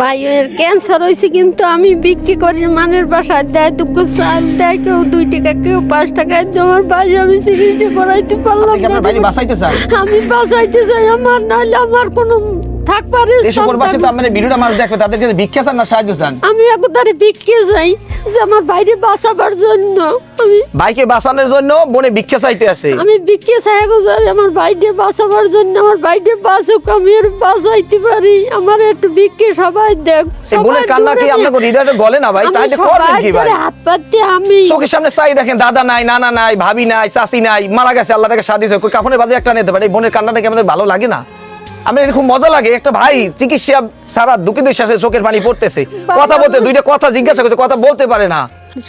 ভাইয়ের ক্যান্সার হয়েছে, কিন্তু আমি বিক্রি করি মানের বাসায় দেয়, দুঃখ চাল দেয়, কেউ 2 টাকা কেউ 5 টাকায়। আমার ভাই আমি চিকিৎসা করাইতে পারলাম না। বাড়ি বাঁচাইতে চান? আমি বাঁচাইতে চাই, আমার নাহলে আমার কোনো থাকপারে। এসব প্রবাসী তো আমাদের ভিডিওটা মানুষ দেখবে, তাদেরকে ভিক্ষা চান না সাহায্য চান? আমি একদারে ভিক্ষে যাই যে আমার বাইরে বাঁচাবার জন্য। আমি ভাইকে বাঁচানোর জন্য বোনে ভিক্ষা চাইতে আসে। আমি ভিক্ষে চাই আমার বাইরে বাঁচাবার জন্য, আমার বাইরে বাঁচুক, আমি আর বাঁচাইতে পারি। আমার একটু ভিক্ষে সবাই দেখ। বোনের কান্না কি আপনাকে হৃদয়টা গলে না ভাই? তাহলে করবেন কি ভাই? হাত পাততে আমি চোখের সামনে চাই দেখেন, দাদা নাই, নানা নাই, ভাবি নাই, চাচি নাই, মারা গেছে, আল্লাহ তাকে শাদি দিয়েছে, কাফনের বাজে একটা নিতে পারে। এই বোনের কান্নাটা কি আমাদের ভালো লাগে না? আমি খুব মজা লাগে, একটা ভাই চিকিৎসা সারা দুঃখে দুঃশ্বাসে চোখের পানি পড়তেছে, কথা বলতে 2টা কথা জিজ্ঞাসা করছে, কথা বলতে পারে না,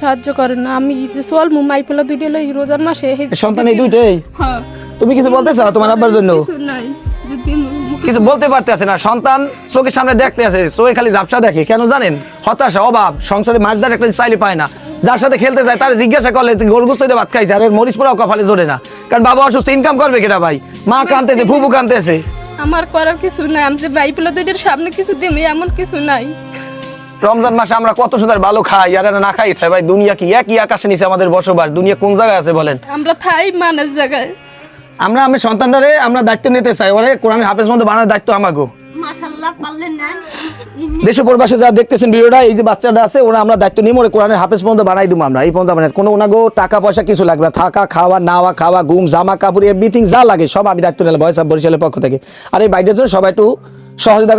সাহায্য করেন না। আমি যে সোয়াল মুমাই পেলা 2টা লই রোজার মাসে সন্তান এই 2টাই। হ্যাঁ, তুমি কিছু বলতে চাও তোমার আব্বার জন্য? কিছু নাই, যদি কিছু বলতে পারতেছে না, সন্তান চোখের সামনে দেখতে আছে, চোখে খালি ঝাপসা দেখে। কেন জানেন? হতাশা, অভাব, সংসারে মাছদার একটা চাইলে পায় না। যার সাথে খেলতে যায় তার জিজ্ঞাসা করলে গরুগুস্ত ভাত খাইছে, আর মরিচ পোড়াও কপালে জোরে না, কারণ বাবা অসুস্থ, ইনকাম করবে কেটা ভাই? মা কাঁদতেছে, ফুফু কাঁদতেছে। আমার করার কিছু নাই। আমি যে ভাই পেলা 2টার সামনে কিছু দিই এমন কিছু নাই। রমজান মাসে আমরা কত সুন্দর ভালো খাই, আর না খাই থাই ভাই। দুনিয়া কি একই আকাশে নিচে আমাদের বসবাস? দুনিয়া কোন জায়গায় আছে বলেন? আমরা থাই মানের জায়গায়। আমি সন্তানটারে আমরা দায়িত্ব নিতে চাই, ওরে কোরআনের হাফেজ মধ্যে বানানোর দায়িত্ব আমাগো। মাশাআল্লাহ পারলেন না। দেশ প্রবাসে যা দেখতেছেন ভিডিওটা, এই যে বাচ্চাটা আছে, ওরা আমরা দায়িত্ব নিয়ে ওরে কোরআনের হাফেজ পর্যন্ত বানাই দিব আমরা। এই পর্যন্ত মানে কোনো ওনাগো টাকা পয়সা কিছু লাগবে না, থাকা খাওয়া, নাওয়া খাওয়া, ঘুম, জামা কাপড়, এভরিথিং যা লাগে সব আমি দায়িত্ব নিলাম ভয়েস অফ বরিশালের পক্ষ থেকে। আর এই বাইরের জন্য সবাই একটু সহযোগিতা